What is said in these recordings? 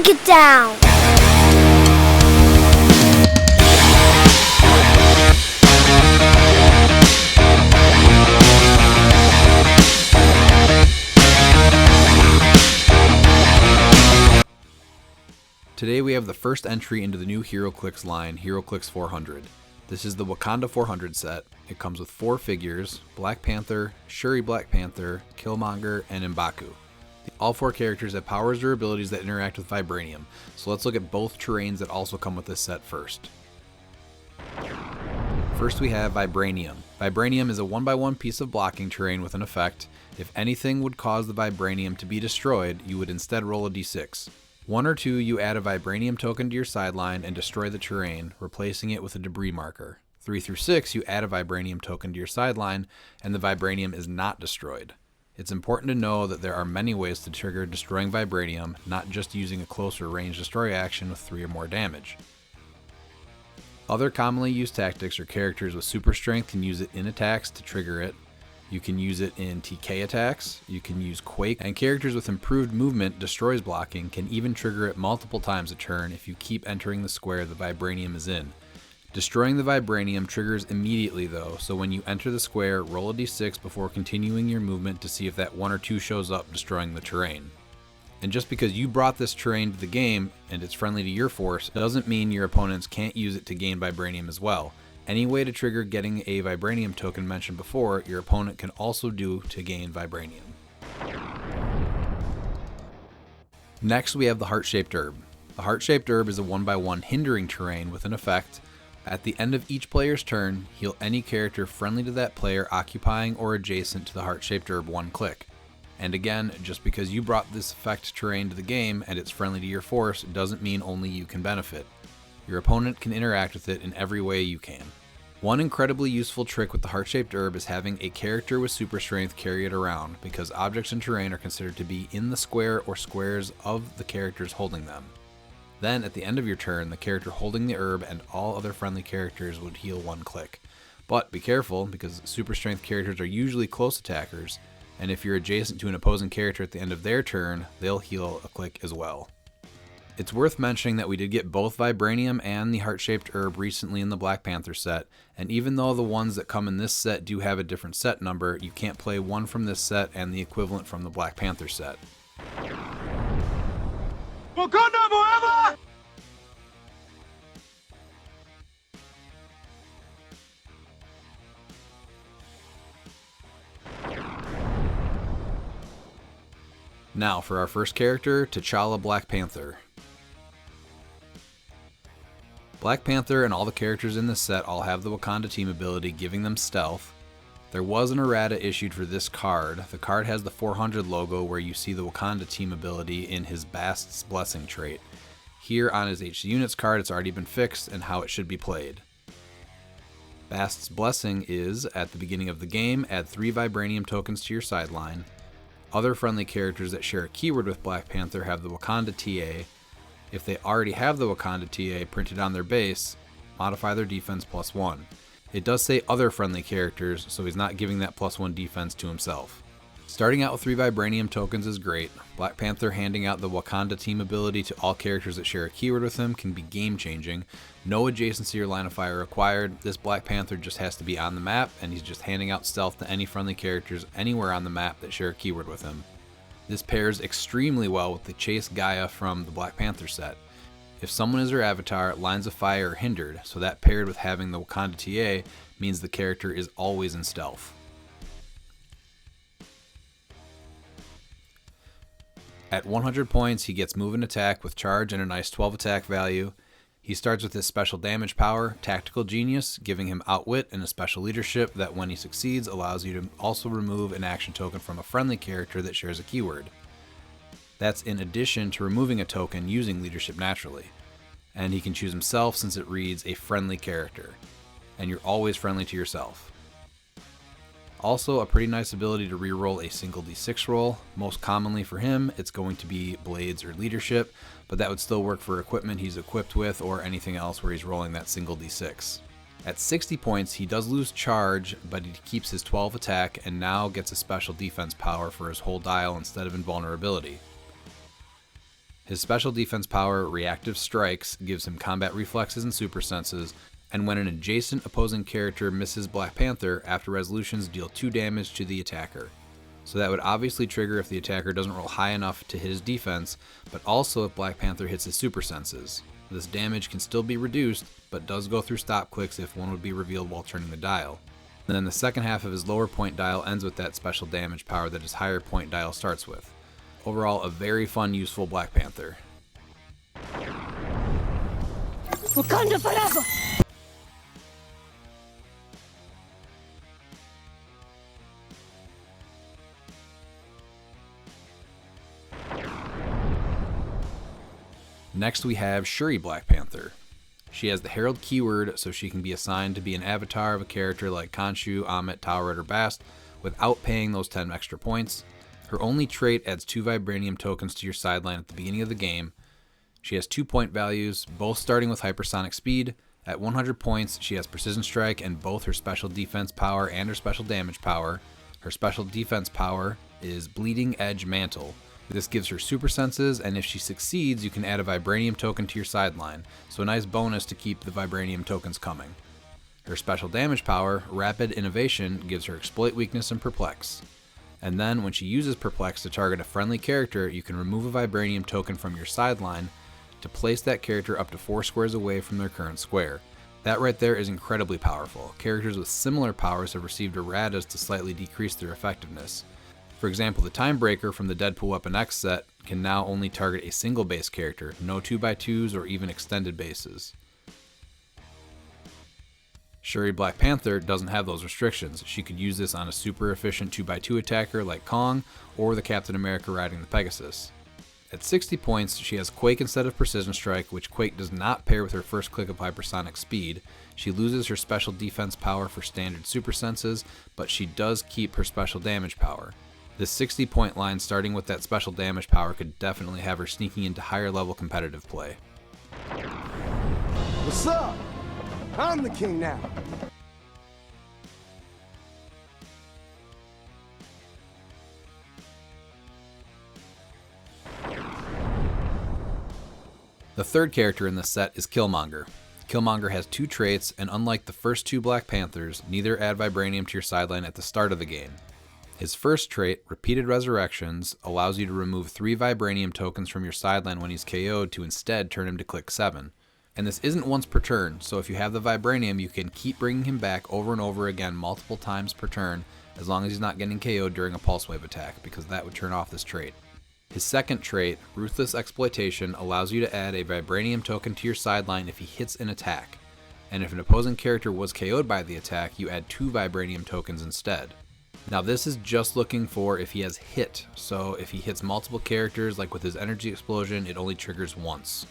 Break it down! Today we have the first entry into the new Heroclix line, Heroclix 400. This is the Wakanda 400 set. It comes with 4 figures, Black Panther, Shuri Black Panther, Killmonger, and M'Baku. All 4 characters have powers or abilities that interact with Vibranium, so let's look at both terrains that also come with this set first. First we have Vibranium. Vibranium is a 1x1 piece of blocking terrain with an effect. If anything would cause the Vibranium to be destroyed, you would instead roll a d6. 1 or 2, you add a Vibranium token to your sideline and destroy the terrain, replacing it with a debris marker. 3 through 6, you add a Vibranium token to your sideline, and the Vibranium is not destroyed. It's important to know that there are many ways to trigger destroying Vibranium, not just using a closer range destroy action with 3 or more damage. Other commonly used tactics are characters with super strength can use it in attacks to trigger it. You can use it in TK attacks, you can use Quake, and characters with improved movement destroys blocking can even trigger it multiple times a turn if you keep entering the square the Vibranium is in. Destroying the Vibranium triggers immediately though, so when you enter the square, roll a d6 before continuing your movement to see if that 1 or 2 shows up destroying the terrain. And just because you brought this terrain to the game and it's friendly to your force, doesn't mean your opponents can't use it to gain Vibranium as well. Any way to trigger getting a Vibranium token mentioned before, your opponent can also do to gain Vibranium. Next we have the Heart-Shaped Herb. The Heart-Shaped Herb is a 1x1 hindering terrain with an effect. At the end of each player's turn, heal any character friendly to that player occupying or adjacent to the Heart-Shaped Herb 1 click. And again, just because you brought this effect terrain to the game and it's friendly to your force doesn't mean only you can benefit. Your opponent can interact with it in every way you can. One incredibly useful trick with the Heart-Shaped Herb is having a character with super strength carry it around, because objects in terrain are considered to be in the square or squares of the characters holding them. Then, at the end of your turn, the character holding the herb and all other friendly characters would heal 1 click. But be careful, because super strength characters are usually close attackers, and if you're adjacent to an opposing character at the end of their turn, they'll heal a click as well. It's worth mentioning that we did get both Vibranium and the Heart-Shaped Herb recently in the Black Panther set, and even though the ones that come in this set do have a different set number, you can't play one from this set and the equivalent from the Black Panther set. Wakanda forever! Now for our first character, T'Challa Black Panther. Black Panther and all the characters in this set all have the Wakanda team ability giving them stealth. There was an errata issued for this card. The card has the 400 logo where you see the Wakanda team ability in his Bast's Blessing trait. Here on his HC Units card it's already been fixed and how it should be played. Bast's Blessing is, at the beginning of the game, add 3 Vibranium tokens to your sideline. Other friendly characters that share a keyword with Black Panther have the Wakanda TA. If they already have the Wakanda TA printed on their base, modify their defense +1. It does say other friendly characters, so he's not giving that +1 defense to himself. Starting out with 3 Vibranium tokens is great. Black Panther handing out the Wakanda team ability to all characters that share a keyword with him can be game changing. No adjacency or line of fire required. This Black Panther just has to be on the map, and he's just handing out stealth to any friendly characters anywhere on the map that share a keyword with him. This pairs extremely well with the Chase Gaia from the Black Panther set. If someone is their avatar, lines of fire are hindered, so that paired with having the Wakanda TA means the character is always in stealth. At 100 points, he gets move and attack with charge and a nice 12 attack value. He starts with his special damage power, Tactical Genius, giving him Outwit and a special leadership that when he succeeds allows you to also remove an action token from a friendly character that shares a keyword. That's in addition to removing a token using leadership naturally. And he can choose himself since it reads a friendly character. And you're always friendly to yourself. Also a pretty nice ability to reroll a single d6 roll. Most commonly for him, it's going to be blades or leadership, but that would still work for equipment he's equipped with or anything else where he's rolling that single d6. At 60 points, he does lose charge, but he keeps his 12 attack and now gets a special defense power for his whole dial instead of invulnerability. His special defense power, Reactive Strikes, gives him combat reflexes and super senses, and when an adjacent opposing character misses Black Panther, after resolutions deal 2 damage to the attacker. So that would obviously trigger if the attacker doesn't roll high enough to hit his defense, but also if Black Panther hits his super senses. This damage can still be reduced, but does go through stop clicks if one would be revealed while turning the dial. And then the second half of his lower point dial ends with that special damage power that his higher point dial starts with. Overall, a very fun, useful Black Panther. Wakanda forever! Next we have Shuri Black Panther. She has the Herald keyword, so she can be assigned to be an avatar of a character like Khonshu, Ammit, Tauret, or Bast without paying those 10 extra points. Her only trait adds 2 Vibranium tokens to your sideline at the beginning of the game. She has 2 point values, both starting with hypersonic speed. At 100 points, she has Precision Strike and both her special defense power and her special damage power. Her special defense power is Bleeding Edge Mantle. This gives her super senses, and if she succeeds, you can add a Vibranium token to your sideline, so a nice bonus to keep the Vibranium tokens coming. Her special damage power, Rapid Innovation, gives her Exploit Weakness and Perplex. And then, when she uses Perplex to target a friendly character, you can remove a Vibranium token from your sideline to place that character up to 4 squares away from their current square. That right there is incredibly powerful. Characters with similar powers have received erratas to slightly decrease their effectiveness. For example, the Timebreaker from the Deadpool Weapon X set can now only target a single base character, no 2x2s or even extended bases. Shuri Black Panther doesn't have those restrictions. She could use this on a super efficient 2x2 attacker like Kong, or the Captain America riding the Pegasus. At 60 points, she has Quake instead of Precision Strike, which Quake does not pair with her first click of hypersonic speed. She loses her special defense power for standard super senses, but she does keep her special damage power. This 60 point line starting with that special damage power could definitely have her sneaking into higher level competitive play. What's up? I'm the king now. The third character in this set is Killmonger. Killmonger has 2 traits, and unlike the first 2 Black Panthers, neither add Vibranium to your sideline at the start of the game. His first trait, Repeated Resurrections, allows you to remove 3 Vibranium tokens from your sideline when he's KO'd to instead turn him to click 7. And this isn't once per turn, so if you have the Vibranium, you can keep bringing him back over and over again multiple times per turn, as long as he's not getting KO'd during a Pulse Wave attack, because that would turn off this trait. His second trait, Ruthless Exploitation, allows you to add a Vibranium token to your sideline if he hits an attack. And if an opposing character was KO'd by the attack, you add 2 Vibranium tokens instead. Now this is just looking for if he has hit, so if he hits multiple characters, like with his energy explosion, it only triggers once.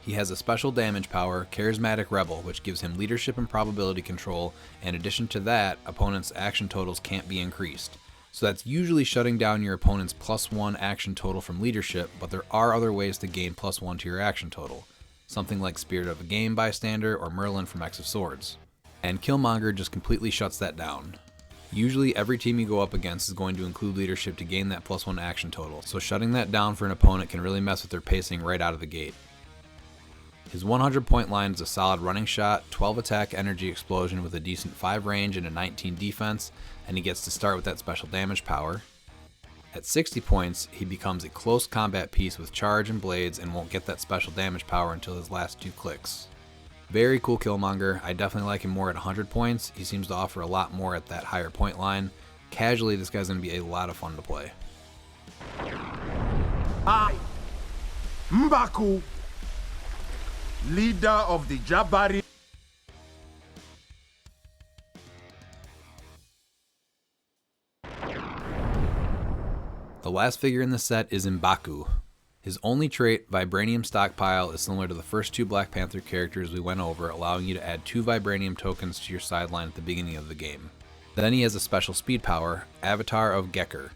He has a special damage power, Charismatic Rebel, which gives him leadership and probability control, and in addition to that, opponents' action totals can't be increased. So that's usually shutting down your opponent's +1 action total from leadership, but there are other ways to gain +1 to your action total. Something like Spirit of a Game Bystander or Merlin from X of Swords. And Killmonger just completely shuts that down. Usually every team you go up against is going to include leadership to gain that +1 action total, so shutting that down for an opponent can really mess with their pacing right out of the gate. His 100 point line is a solid running shot, 12 attack energy explosion with a decent 5 range and a 19 defense, and he gets to start with that special damage power. At 60 points, he becomes a close combat piece with charge and blades and won't get that special damage power until his last 2 clicks. Very cool Killmonger. I definitely like him more at 100 points. He seems to offer a lot more at that higher point line. Casually, this guy's going to be a lot of fun to play. I, M'Baku, leader of the Jabari. The last figure in the set is M'Baku. His only trait, Vibranium Stockpile, is similar to the first 2 Black Panther characters we went over, allowing you to add 2 Vibranium tokens to your sideline at the beginning of the game. Then he has a special speed power, Avatar of Gekker,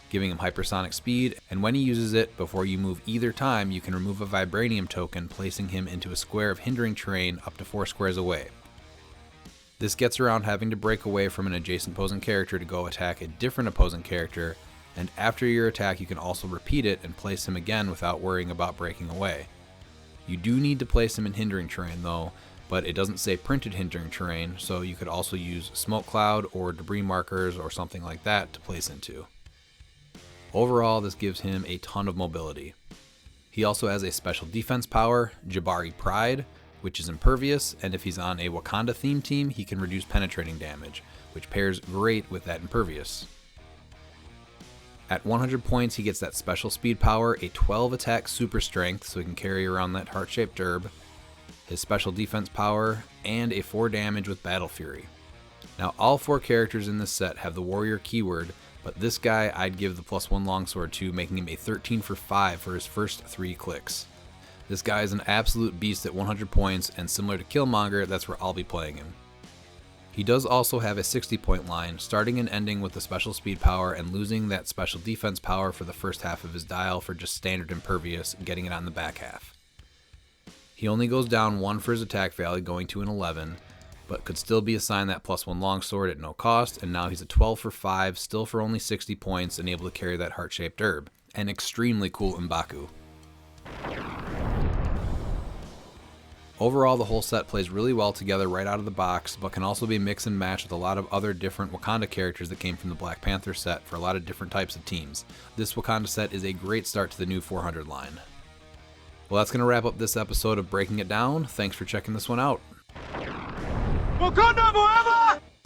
giving him hypersonic speed, and when he uses it, before you move either time, you can remove a Vibranium token, placing him into a square of hindering terrain up to 4 squares away. This gets around having to break away from an adjacent opposing character to go attack a different opposing character, and after your attack you can also repeat it and place him again without worrying about breaking away. You do need to place him in hindering terrain though, but it doesn't say printed hindering terrain, so you could also use smoke cloud or debris markers or something like that to place into. Overall, this gives him a ton of mobility. He also has a special defense power, Jabari Pride, which is impervious, and if he's on a Wakanda themed team, he can reduce penetrating damage, which pairs great with that impervious. At 100 points, he gets that special speed power, a 12 attack super strength, so he can carry around that heart-shaped herb, his special defense power, and a 4 damage with Battle Fury. Now, all 4 characters in this set have the warrior keyword, but this guy I'd give the +1 longsword to, making him a 13 for 5 for his first 3 clicks. This guy is an absolute beast at 100 points, and similar to Killmonger, that's where I'll be playing him. He does also have a 60 point line, starting and ending with the special speed power and losing that special defense power for the first half of his dial for just standard impervious, getting it on the back half. He only goes down 1 for his attack value, going to an 11, but could still be assigned that +1 longsword at no cost, and now he's a 12 for 5, still for only 60 points, and able to carry that heart-shaped herb. An extremely cool M'Baku. Overall, the whole set plays really well together right out of the box, but can also be mix and match with a lot of other different Wakanda characters that came from the Black Panther set for a lot of different types of teams. This Wakanda set is a great start to the new 400 line. Well, that's going to wrap up this episode of Breaking It Down. Thanks for checking this one out. Wakanda forever!